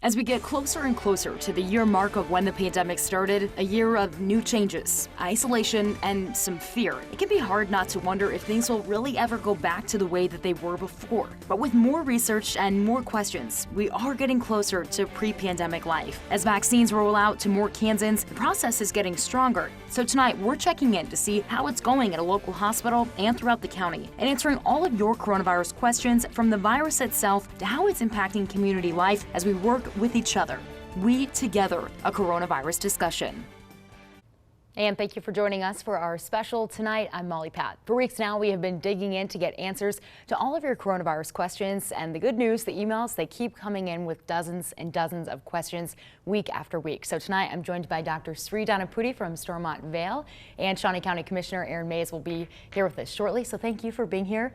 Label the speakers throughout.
Speaker 1: As we get closer and closer to the year mark of when the pandemic started, a year of new changes, isolation, and some fear, it can be hard not to wonder if things will really ever go back to the way that they were before. But with more research and more questions, we are getting closer to pre-pandemic life. As vaccines roll out to more Kansans, the process is getting stronger. So tonight, we're checking in to see how it's going at a local hospital and throughout the county, and answering all of your coronavirus questions from the virus itself to how it's impacting community life as we work with each other. We Together, a coronavirus discussion.
Speaker 2: And thank you for joining us for our special tonight. I'm Molly Patt. For weeks now, we have been digging in to get answers to all of your coronavirus questions. And the good news, the emails, they keep coming in with dozens and dozens of questions week after week. So tonight, I'm joined by Dr. Sri Donepudi from Stormont Vail, and Shawnee County Commissioner Aaron Mays will be here with us shortly. So thank you for being here.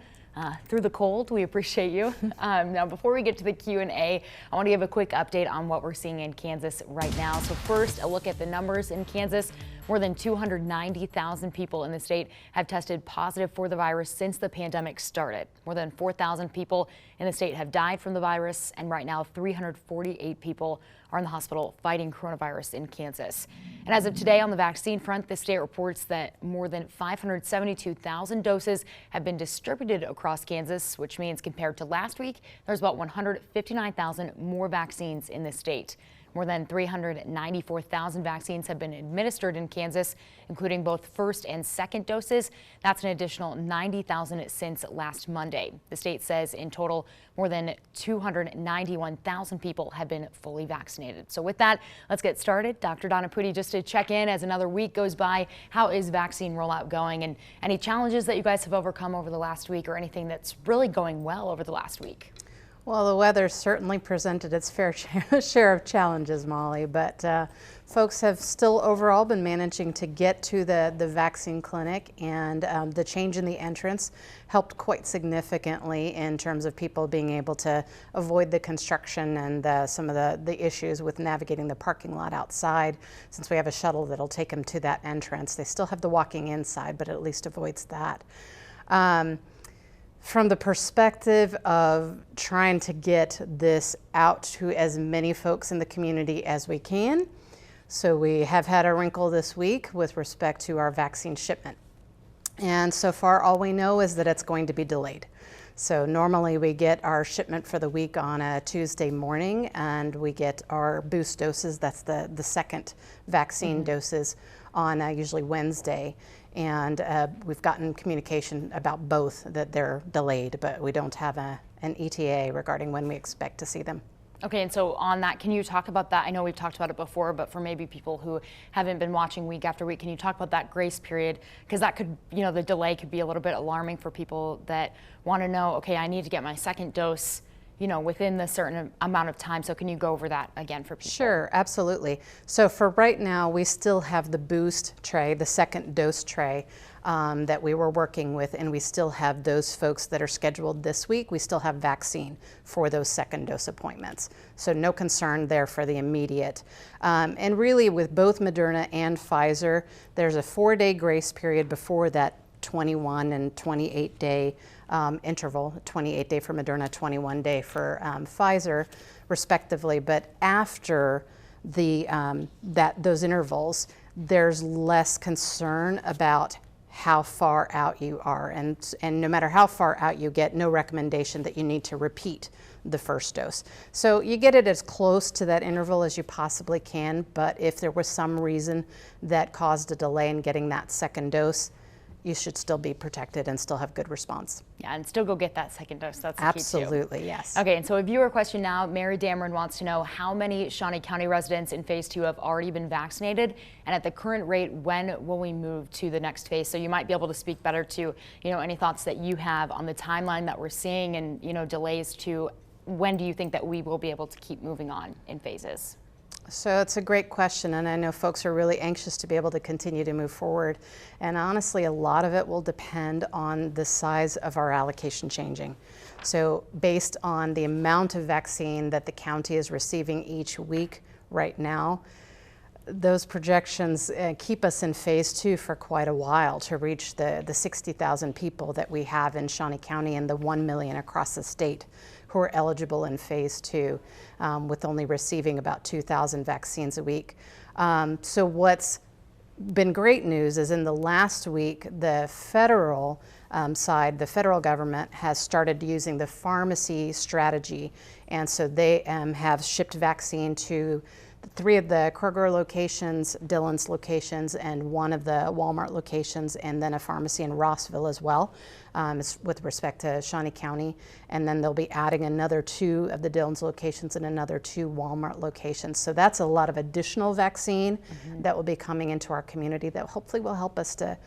Speaker 2: Through the cold, we appreciate you. Now, before we get to the Q&A, I want to give a quick update on what we're seeing in Kansas right now. So first, a look at the numbers in Kansas. More than 290,000 people in the state have tested positive for the virus since the pandemic started. More than 4,000 people in the state have died from the virus, and right now 348 people are in the hospital fighting coronavirus in Kansas. And as of today, on the vaccine front, the state reports that more than 572,000 doses have been distributed across Kansas, which means compared to last week, there's about 159,000 more vaccines in the state. More than 394,000 vaccines have been administered in Kansas, including both first and second doses. That's an additional 90,000 since last Monday. The state says in total, more than 291,000 people have been fully vaccinated. So with that, let's get started. Dr. Donepudi, just to check in as another week goes by, how is vaccine rollout going, and any challenges that you guys have overcome over the last week, or anything that's really going well over the last week?
Speaker 3: Well, the weather certainly presented its fair share of challenges, Molly, but folks have still overall been managing to get to the vaccine clinic, and the change in the entrance helped quite significantly in terms of people being able to avoid the construction and some of the issues with navigating the parking lot outside. Since we have a shuttle that'll take them to that entrance, they still have the walking inside, but it at least avoids that. From the perspective of trying to get this out to as many folks in the community as we can, so we have had a wrinkle this week with respect to our vaccine shipment. And so far, all we know is that it's going to be delayed. So normally we get our shipment for the week on a Tuesday morning, and we get our boost doses, that's the second vaccine doses, on usually Wednesday. And we've gotten communication about both, that they're delayed, but we don't have an ETA regarding when we expect to see them.
Speaker 2: Okay, and so on that, can you talk about that? I know we've talked about it before, but for maybe people who haven't been watching week after week, can you talk about that grace period? Because that could, the delay could be a little bit alarming for people that want to know, okay, I need to get my second dose, within the certain amount of time. So can you go over that again for people?
Speaker 3: Sure, absolutely. So for right now, we still have the boost tray, the second dose tray that we were working with, and we still have those folks that are scheduled this week. We still have vaccine for those second dose appointments. So no concern there for the immediate. And really with both Moderna and Pfizer, there's a 4-day grace period before that 21 and 28 day interval, 28 day for Moderna, 21 day for Pfizer, respectively. But after those intervals, there's less concern about how far out you are, and no matter how far out you get, no recommendation that you need to repeat the first dose. So you get it as close to that interval as you possibly can, but if there was some reason that caused a delay in getting that second dose, you should still be protected and still have good response.
Speaker 2: Yeah, and still go get that second dose. That's the
Speaker 3: Absolutely,
Speaker 2: key too.
Speaker 3: Yes.
Speaker 2: Okay, and so a viewer question now. Mary Dameron wants to know how many Shawnee County residents in phase 2 have already been vaccinated, and at the current rate, when will we move to the next phase? So you might be able to speak better to, any thoughts that you have on the timeline that we're seeing, and delays to when do you think that we will be able to keep moving on in phases?
Speaker 3: So it's a great question, and I know folks are really anxious to be able to continue to move forward. And honestly, a lot of it will depend on the size of our allocation changing. So based on the amount of vaccine that the county is receiving each week right now, those projections keep us in phase 2 for quite a while to reach the 60,000 people that we have in Shawnee County and the 1 million across the state who are eligible in phase 2, with only receiving about 2,000 vaccines a week. So what's been great news is in the last week, the federal side, the federal government has started using the pharmacy strategy. And so they have shipped vaccine to 3 of the Kroger locations, Dillon's locations, and 1 of the Walmart locations, and then a pharmacy in Rossville as well, with respect to Shawnee County. And then they'll be adding another 2 of the Dillon's locations and another 2 Walmart locations. So that's a lot of additional vaccine that will be coming into our community that hopefully will help us to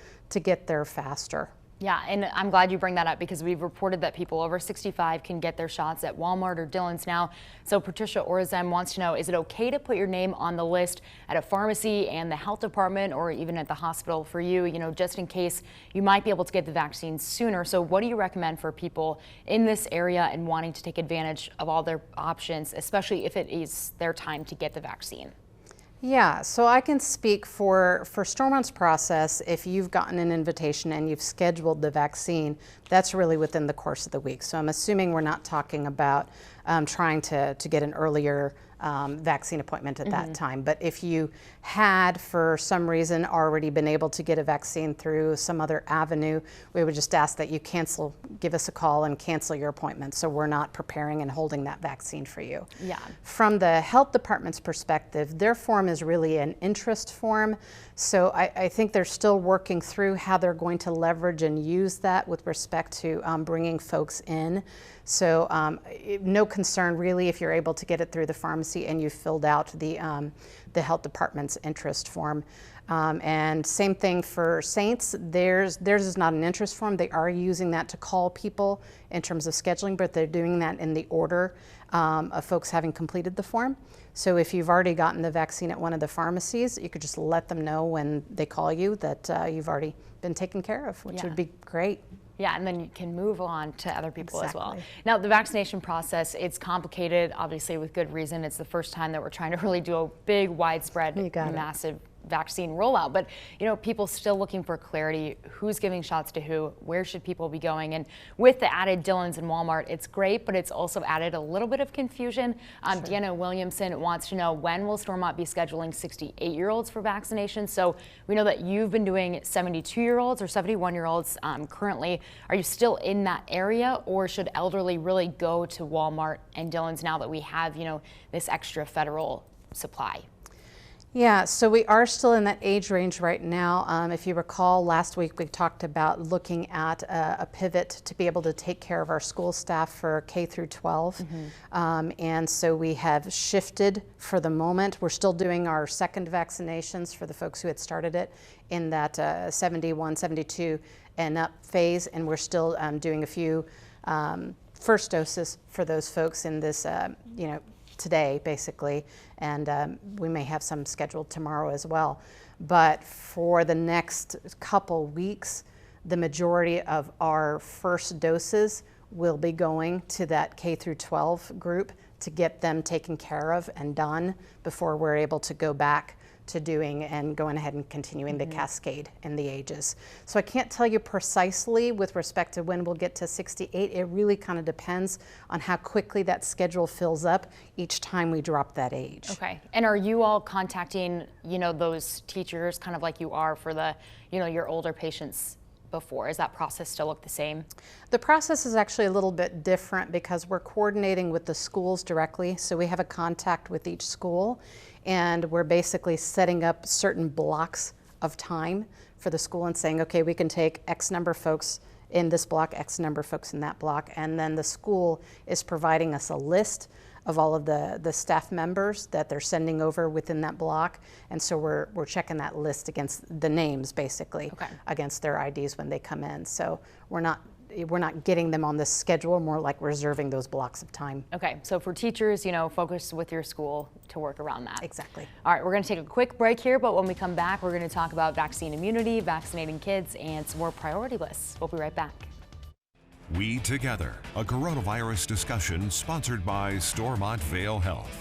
Speaker 3: get there faster.
Speaker 2: Yeah, and I'm glad you bring that up because we've reported that people over 65 can get their shots at Walmart or Dillon's now. So Patricia Orzem wants to know, is it okay to put your name on the list at a pharmacy and the health department or even at the hospital for you, just in case you might be able to get the vaccine sooner? So what do you recommend for people in this area and wanting to take advantage of all their options, especially if it is their time to get the vaccine?
Speaker 3: Yeah, so I can speak for Stormont's process. If you've gotten an invitation and you've scheduled the vaccine, that's really within the course of the week. So I'm assuming we're not talking about trying to get an earlier vaccine appointment at that time. But if you had, for some reason, already been able to get a vaccine through some other avenue, we would just ask that you give us a call and cancel your appointment so we're not preparing and holding that vaccine for you.
Speaker 2: Yeah.
Speaker 3: From the health department's perspective, their form is really an interest form. So I think they're still working through how they're going to leverage and use that with respect to bringing folks in. So no concern really if you're able to get it through the pharmacy and you filled out the health department's interest form. And same thing for Saints. Theirs is not an interest form. They are using that to call people in terms of scheduling, but they're doing that in the order of folks having completed the form. So if you've already gotten the vaccine at one of the pharmacies, you could just let them know when they call you that you've already been taken care of, which would be great.
Speaker 2: Yeah, and then you can move on to other people as well.
Speaker 3: Exactly.
Speaker 2: Now, the vaccination process, it's complicated, obviously with good reason. It's the first time that we're trying to really do a big, widespread, massive vaccine rollout. But, people still looking for clarity. Who's giving shots to who? Where should people be going? And with the added Dillon's and Walmart, it's great, but it's also added a little bit of confusion. Deanna Williamson wants to know, when will Stormont be scheduling 68-year-olds for vaccination? So we know that you've been doing 72-year-olds or 71-year-olds currently. Are you still in that area, or should elderly really go to Walmart and Dillon's now that we have, this extra federal supply?
Speaker 3: Yeah, so we are still in that age range right now. If you recall, last week we talked about looking at a pivot to be able to take care of our school staff for K through 12. And so we have shifted for the moment. We're still doing our second vaccinations for the folks who had started it in that 71, 72 and up phase. And we're still doing a few first doses for those folks in this, today, basically, and we may have some scheduled tomorrow as well. But for the next couple weeks, the majority of our first doses will be going to that K through 12 group to get them taken care of and done before we're able to go back to doing and going ahead and continuing the cascade in the ages. So I can't tell you precisely with respect to when we'll get to 68. It really kind of depends on how quickly that schedule fills up each time we drop that age.
Speaker 2: Okay. And are you all contacting, those teachers kind of like you are for the, your older patients before? Is that process still look the same?
Speaker 3: The process is actually a little bit different because we're coordinating with the schools directly. So we have a contact with each school, and we're basically setting up certain blocks of time for the school and saying, okay, we can take X number of folks in this block, X number of folks in that block, and then the school is providing us a list of all of the staff members that they're sending over within that block. And so we're checking that list against the names, basically, against their IDs when they come in. So we're not getting them on the schedule, more like reserving those blocks of time.
Speaker 2: Okay, so for teachers, focus with your school to work around that.
Speaker 3: Exactly.
Speaker 2: All right, we're going to take a quick break here, but when we come back, we're going to talk about vaccine immunity, vaccinating kids, and some more priority lists. We'll be right back.
Speaker 4: We Together, a coronavirus discussion sponsored by Stormont Vail Health.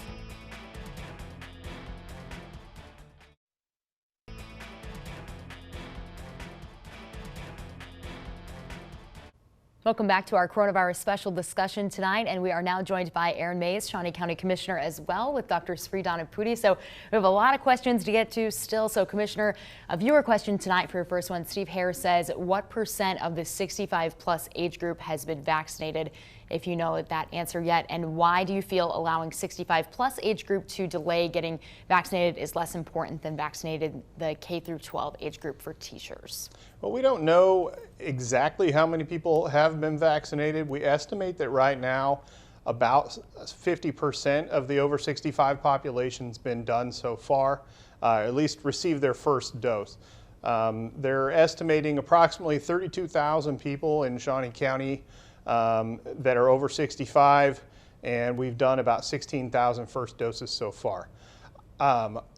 Speaker 2: Welcome back to our coronavirus special discussion tonight, and we are now joined by Aaron Mays, Shawnee County Commissioner, as well with Dr. Sri Donepudi. So we have a lot of questions to get to still. So Commissioner, a viewer question tonight for your first one. Steve Hare says, what % of the 65 plus age group has been vaccinated? If you know that answer yet, and why do you feel allowing 65 plus age group to delay getting vaccinated is less important than vaccinated the K through 12 age group for teachers?
Speaker 5: Well, we don't know exactly how many people have been vaccinated. We estimate that right now about 50% of the over 65 population's been done so far, at least received their first dose. They're estimating approximately 32,000 people in Shawnee County that are over 65, and we've done about 16,000 first doses so far.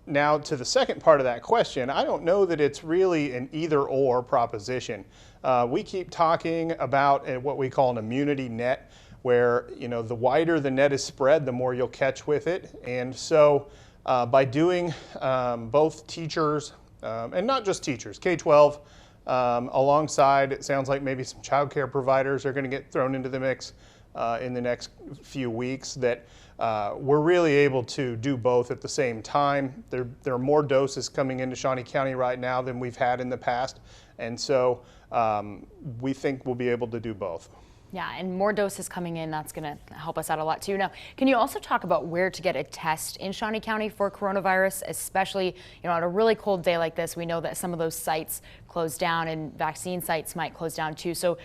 Speaker 5: Now, to the second part of that question, I don't know that it's really an either-or proposition. We keep talking about what we call an immunity net, where the wider the net is spread, the more you'll catch with it. And so by doing both teachers, and not just teachers, K-12, alongside, it sounds like maybe some child care providers are going to get thrown into the mix in the next few weeks, that we're really able to do both at the same time. There are more doses coming into Shawnee County right now than we've had in the past, and so we think we'll be able to do both.
Speaker 2: Yeah, and more doses coming in, that's going to help us out a lot too. Now, can you also talk about where to get a test in Shawnee County for coronavirus, especially, on a really cold day like this? We know that some of those sites close down, and vaccine sites might close down too. So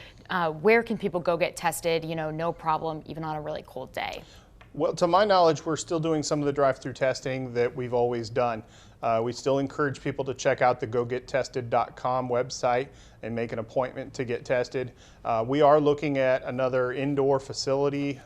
Speaker 2: where can people go get tested, no problem, even on a really cold day?
Speaker 5: Well, to my knowledge, we're still doing some of the drive-through testing that we've always done. We still encourage people to check out the gogettested.com website and make an appointment to get tested. We are looking at another indoor facility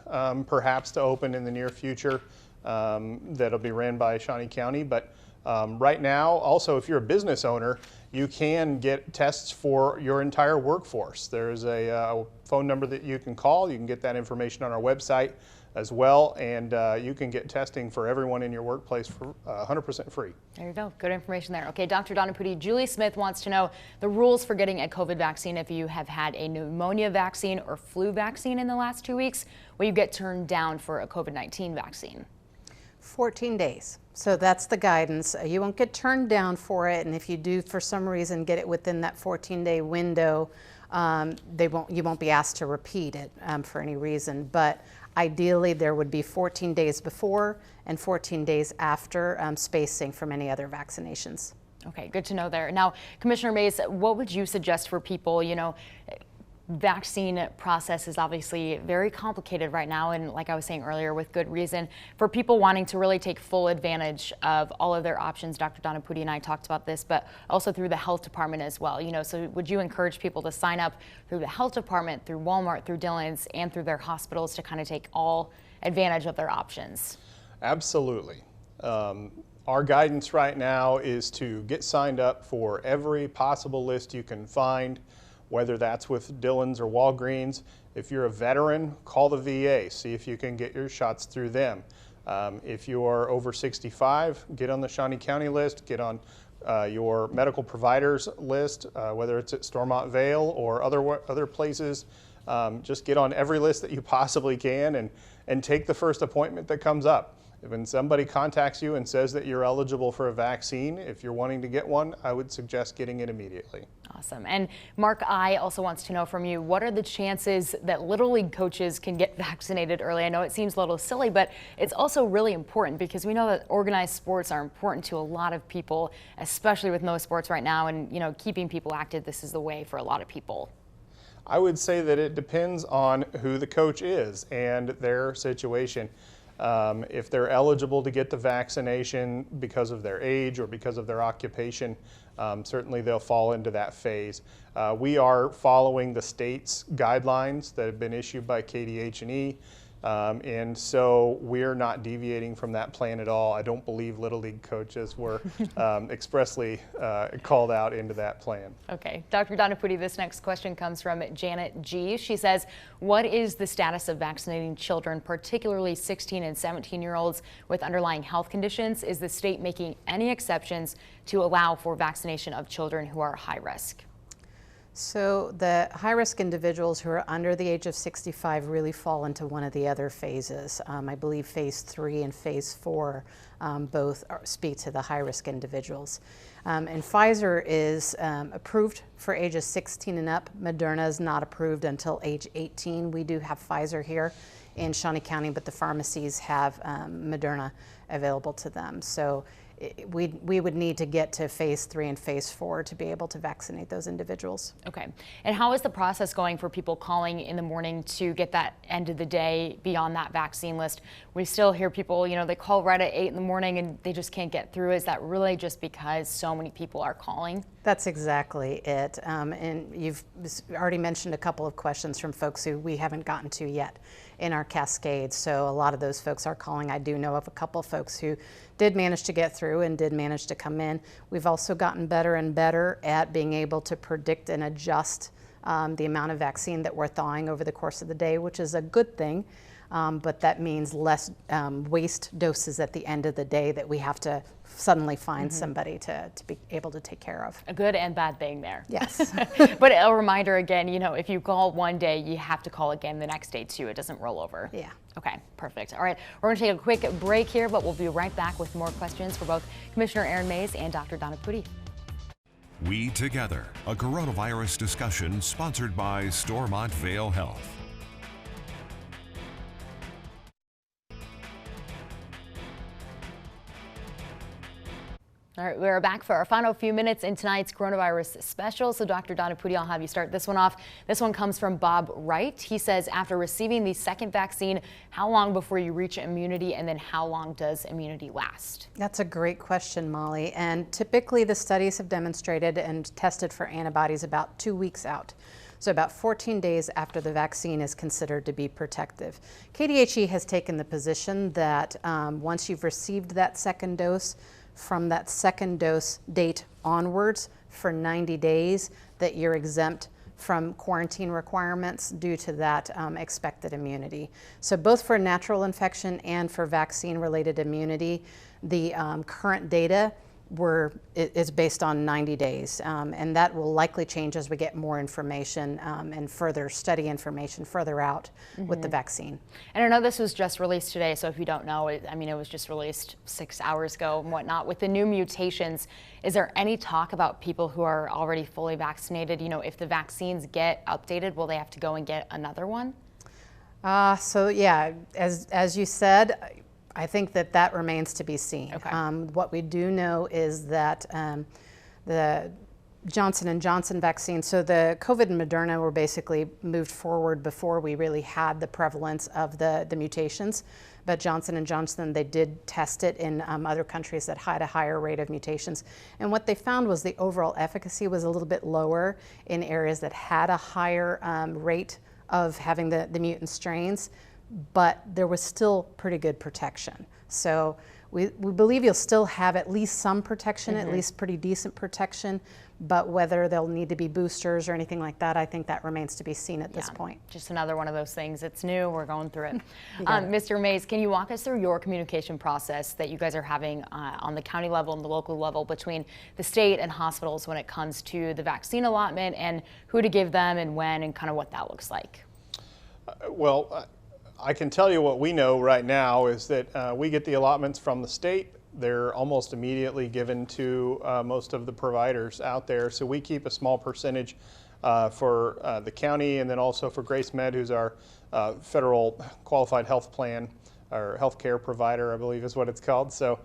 Speaker 5: perhaps to open in the near future that'll be ran by Shawnee County. But right now, also, if you're a business owner, you can get tests for your entire workforce. There's a phone number that you can call. You can get that information on our website as well, and you can get testing for everyone in your workplace for 100% free.
Speaker 2: There you go. Good information there. Okay, Dr. Donepudi, Julie Smith wants to know the rules for getting a COVID vaccine. If you have had a pneumonia vaccine or flu vaccine in the last 2 weeks, will you get turned down for a COVID-19 vaccine?
Speaker 3: 14 days. So that's the guidance. You won't get turned down for it, and if you do for some reason get it within that 14-day window, you won't be asked to repeat it for any reason. But ideally, there would be 14 days before and 14 days after spacing from any other vaccinations.
Speaker 2: Okay, good to know there. Now, Commissioner Mays, what would you suggest for people? Vaccine process is obviously very complicated right now, and like I was saying earlier, with good reason. For people wanting to really take full advantage of all of their options, Dr. Donepudi and I talked about this, but also through the health department as well. So would you encourage people to sign up through the health department, through Walmart, through Dillon's, and through their hospitals to kind of take all advantage of their options?
Speaker 5: Absolutely. Our guidance right now is to get signed up for every possible list you can find, whether that's with Dillon's or Walgreens. If you're a veteran, call the VA, see if you can get your shots through them. If you are over 65, get on the Shawnee County list, get on your medical providers list, whether it's at Stormont Vail or other places. Just get on every list that you possibly can and take the first appointment that comes up. When somebody contacts you and says that you're eligible for a vaccine, if you're wanting to get one, I would suggest getting it immediately.
Speaker 2: Awesome. And Mark I also wants to know from you, what are the chances that Little League coaches can get vaccinated early? I know it seems a little silly, but it's also really important because we know that organized sports are important to a lot of people, especially with no sports right now, and keeping people active, this is the way for a lot of people.
Speaker 5: I would say that it depends on who the coach is and their situation. If they're eligible to get the vaccination because of their age or because of their occupation, certainly they'll fall into that phase. We are following the state's guidelines that have been issued by KDH&E, and so we're not deviating from that plan at all. I don't believe Little League coaches were expressly called out into that plan.
Speaker 2: Okay, Dr. Donepudi, this next question comes from Janet G. She says, what is the status of vaccinating children, particularly 16 and 17-year-olds with underlying health conditions? Is the state making any exceptions to allow for vaccination of children who are high risk?
Speaker 3: So the high-risk individuals who are under the age of 65 really fall into one of the other phases. I believe phase 3 and phase 4 both speak to the high-risk individuals. And Pfizer is approved for ages 16 and up. Moderna is not approved until age 18. We do have Pfizer here in Shawnee County, but the pharmacies have Moderna available to them. So we would need to get to phase 3 and phase 4 to be able to vaccinate those individuals.
Speaker 2: Okay. And how is the process going for people calling in the morning to get that end of the day beyond that vaccine list? We still hear people, you know, they call right at 8 in the morning and they just can't get through. Is that really just because so many people are calling?
Speaker 3: That's exactly it. And you've already mentioned a couple of questions from folks who we haven't gotten to yet in our cascade. So a lot of those folks are calling. I do know of a couple of folks who did manage to get through and did manage to come in. We've also gotten better and better at being able to predict and adjust the amount of vaccine that we're thawing over the course of the day, which is a good thing. But that means less waste doses at the end of the day that we have to suddenly find somebody to be able to take care of.
Speaker 2: A good and bad thing there.
Speaker 3: Yes.
Speaker 2: But a reminder again, you know, if you call one day, you have to call again the next day too. It doesn't roll over.
Speaker 3: Yeah.
Speaker 2: Okay, perfect. All right, we're going to take a quick break here, but we'll be right back with more questions for both Commissioner Erin Mays and Dr. Donepudi.
Speaker 4: We Together, a coronavirus discussion sponsored by Stormont Vail Health.
Speaker 2: All right, we're back for our final few minutes in tonight's coronavirus special. So Dr. Donepudi, I'll have you start this one off. This one comes from Bob Wright. He says, after receiving the second vaccine, how long before you reach immunity, and then how long does immunity last?
Speaker 3: That's a great question, Molly. And typically the studies have demonstrated and tested for antibodies about 2 weeks out. So about 14 days after the vaccine is considered to be protective. KDHE has taken the position that once you've received that second dose, from that second dose date onwards for 90 days, that you're exempt from quarantine requirements due to that expected immunity. So both for natural infection and for vaccine-related immunity, the current data is based on 90 days, and that will likely change as we get more information and further study information further out with the vaccine.
Speaker 2: And I know this was just released today, so if you don't know, it was just released 6 hours ago and whatnot. With the new mutations, is there any talk about people who are already fully vaccinated? You know, if the vaccines get updated, will they have to go and get another one?
Speaker 3: So yeah, as you said, I think that remains to be seen.
Speaker 2: Okay.
Speaker 3: What we do know is that the Johnson & Johnson vaccine, so the Covet and Moderna were basically moved forward before we really had the prevalence of the mutations. But Johnson & Johnson, they did test it in other countries that had a higher rate of mutations. And what they found was the overall efficacy was a little bit lower in areas that had a higher rate of having the mutant strains, but there was still pretty good protection. So we believe you'll still have at least some protection, at least pretty decent protection, but whether there'll need to be boosters or anything like that, I think that remains to be seen at this point.
Speaker 2: Just another one of those things. It's new, we're going through it. Mr. Mays, can you walk us through your communication process that you guys are having on the county level and the local level between the state and hospitals when it comes to the vaccine allotment and who to give them and when and kind of what that looks like?
Speaker 5: I can tell you what we know right now is that we get the allotments from the state. They're almost immediately given to most of the providers out there. So we keep a small percentage for the county, and then also for Grace Med, who's our federal qualified health plan or healthcare provider, I believe is what it's called. So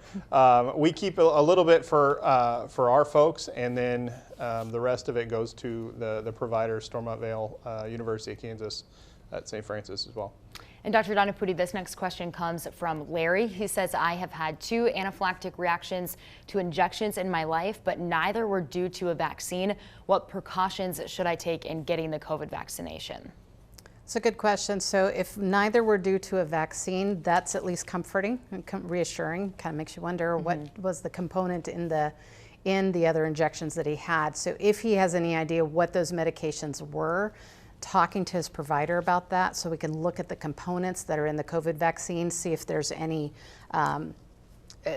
Speaker 5: we keep a little bit for our folks, and then the rest of it goes to the providers, Stormont Vail, University of Kansas at St. Francis as well.
Speaker 2: And Dr. Donepudi, this next question comes from Larry. He says, I have had 2 anaphylactic reactions to injections in my life, but neither were due to a vaccine. What precautions should I take in getting the COVID vaccination?
Speaker 3: It's a good question. So if neither were due to a vaccine, that's at least comforting and reassuring. Kind of makes you wonder what was the component in the other injections that he had. So if he has any idea what those medications were, talking to his provider about that so we can look at the components that are in the COVID vaccine, see if there's any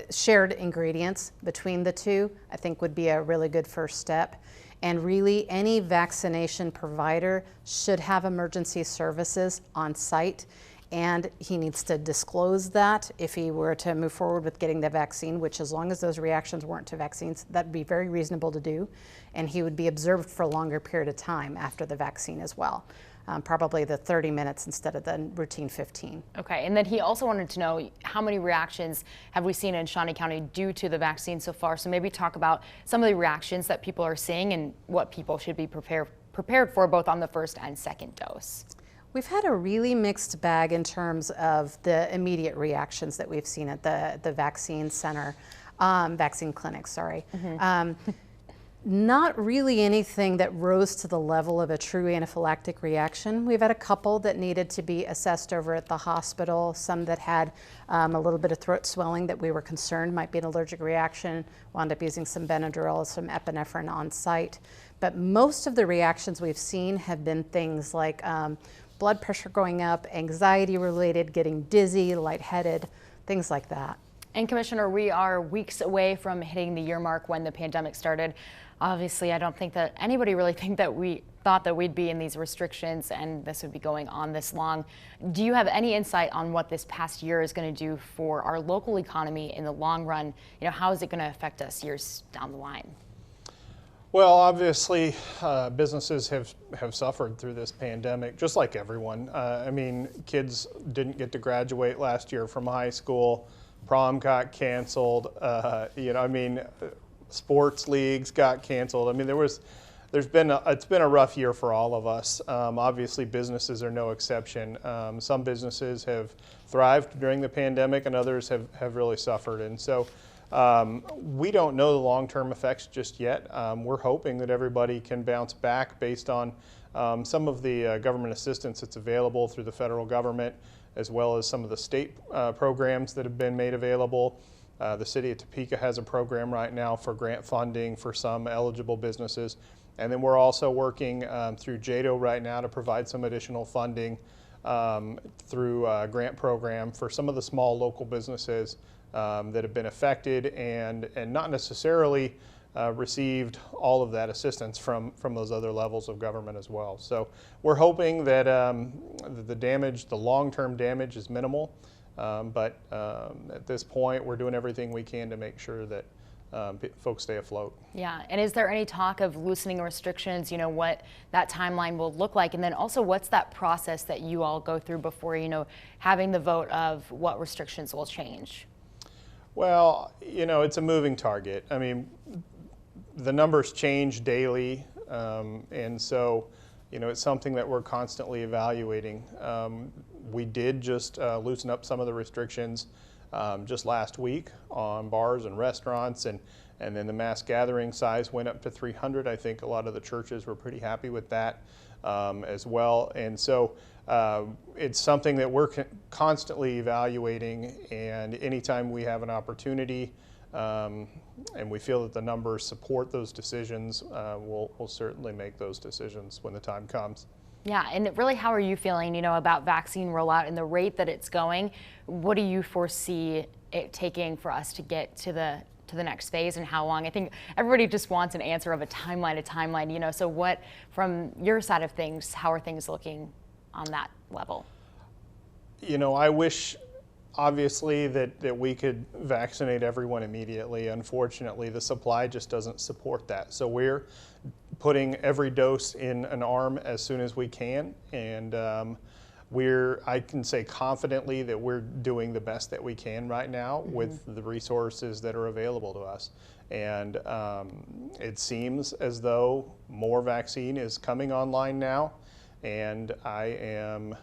Speaker 3: shared ingredients between the two, I think would be a really good first step. And really, any vaccination provider should have emergency services on site, and he needs to disclose that if he were to move forward with getting the vaccine, which, as long as those reactions weren't to vaccines, that'd be very reasonable to do. And he would be observed for a longer period of time after the vaccine as well. Probably the 30 minutes instead of the routine 15.
Speaker 2: Okay, and then he also wanted to know how many reactions have we seen in Shawnee County due to the vaccine so far. So maybe talk about some of the reactions that people are seeing and what people should be prepared for both on the first and second dose.
Speaker 3: We've had a really mixed bag in terms of the immediate reactions that we've seen at the vaccine center, vaccine clinic, sorry. Not really anything that rose to the level of a true anaphylactic reaction. We've had a couple that needed to be assessed over at the hospital, some that had a little bit of throat swelling that we were concerned might be an allergic reaction, wound up using some Benadryl, some epinephrine on site. But most of the reactions we've seen have been things like blood pressure going up, anxiety related, getting dizzy, lightheaded, things like that.
Speaker 2: And Commissioner, we are weeks away from hitting the year mark when the pandemic started. Obviously, I don't think that anybody really thought that we'd be in these restrictions and this would be going on this long. Do you have any insight on what this past year is going to do for our local economy in the long run? You know, how is it going to affect us years down the line?
Speaker 5: Well, obviously, businesses have suffered through this pandemic, just like everyone. I mean, kids didn't get to graduate last year from high school. Prom got canceled. Sports leagues got canceled. I mean, it's been a rough year for all of us. Obviously, businesses are no exception. Some businesses have thrived during the pandemic, and others have really suffered. And so, we don't know the long-term effects just yet. We're hoping that everybody can bounce back based on some of the government assistance that's available through the federal government, as well as some of the state programs that have been made available. The city of Topeka has a program right now for grant funding for some eligible businesses. And then we're also working through JADO right now to provide some additional funding through a grant program for some of the small local businesses that have been affected and not necessarily received all of that assistance from those other levels of government as well. So we're hoping that the long-term damage is minimal. But at this point, we're doing everything we can to make sure that folks stay afloat.
Speaker 2: Yeah, and is there any talk of loosening restrictions, you know, what that timeline will look like? And then also, what's that process that you all go through before, you know, having the vote of what restrictions will change?
Speaker 5: Well, you know, it's a moving target. I mean, the numbers change daily, and so, you know, it's something that we're constantly evaluating. We did just loosen up some of the restrictions just last week on bars and restaurants, and then the mass gathering size went up to 300. I think a lot of the churches were pretty happy with that as well. And so it's something that we're constantly evaluating, and anytime we have an opportunity and we feel that the numbers support those decisions, we'll certainly make those decisions when the time comes.
Speaker 2: Yeah, and really, how are you feeling, you know, about vaccine rollout and the rate that it's going? What do you foresee it taking for us to get to the next phase, and how long? I think everybody just wants an answer of a timeline, you know, so what, from your side of things, how are things looking on that level?
Speaker 5: You know, I wish, obviously, that we could vaccinate everyone immediately. Unfortunately, the supply just doesn't support that. So we're putting every dose in an arm as soon as we can, and I can say confidently that we're doing the best that we can right now with the resources that are available to us. And it seems as though more vaccine is coming online now, and I am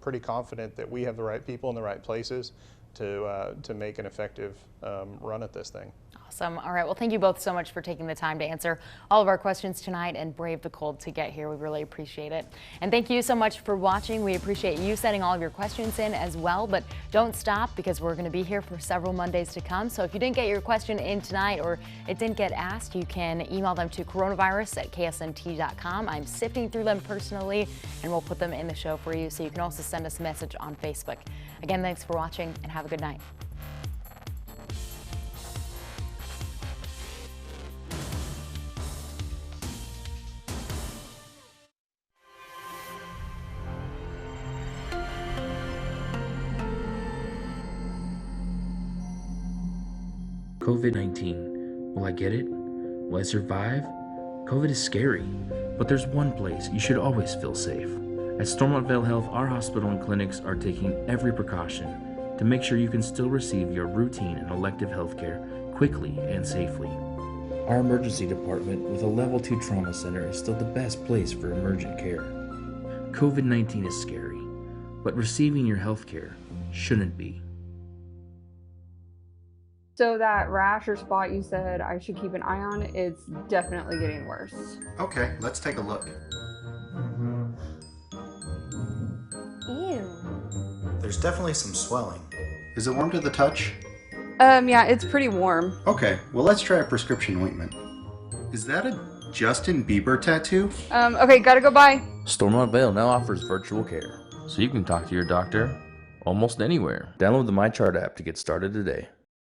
Speaker 5: pretty confident that we have the right people in the right places to make an effective run at this thing.
Speaker 2: Awesome. All right. Well, thank you both so much for taking the time to answer all of our questions tonight and brave the cold to get here. We really appreciate it. And thank you so much for watching. We appreciate you sending all of your questions in as well, but don't stop, because we're going to be here for several Mondays to come. So if you didn't get your question in tonight or it didn't get asked, you can email them to coronavirus@ksnt.com. I'm sifting through them personally, and we'll put them in the show for you. So you can also send us a message on Facebook. Again, thanks for watching and have a good night.
Speaker 6: COVID-19. Will I get it? Will I survive? COVID is scary, but there's one place you should always feel safe. At Stormont Vail Health, our hospital and clinics are taking every precaution to make sure you can still receive your routine and elective health care quickly and safely. Our emergency department with a level 2 trauma center is still the best place for emergent care. COVID-19 is scary, but receiving your health care shouldn't be.
Speaker 7: So that rash or spot you said I should keep an eye on, it's definitely getting worse.
Speaker 8: Okay, let's take a look.
Speaker 7: Ew.
Speaker 8: There's definitely some swelling. Is it warm to the touch?
Speaker 7: Yeah, it's pretty warm.
Speaker 8: Okay, well let's try a prescription ointment. Is that a Justin Bieber tattoo?
Speaker 7: Okay, gotta go bye.
Speaker 6: Stormont Vail now offers virtual care, so you can talk to your doctor almost anywhere. Download the MyChart app to get started today.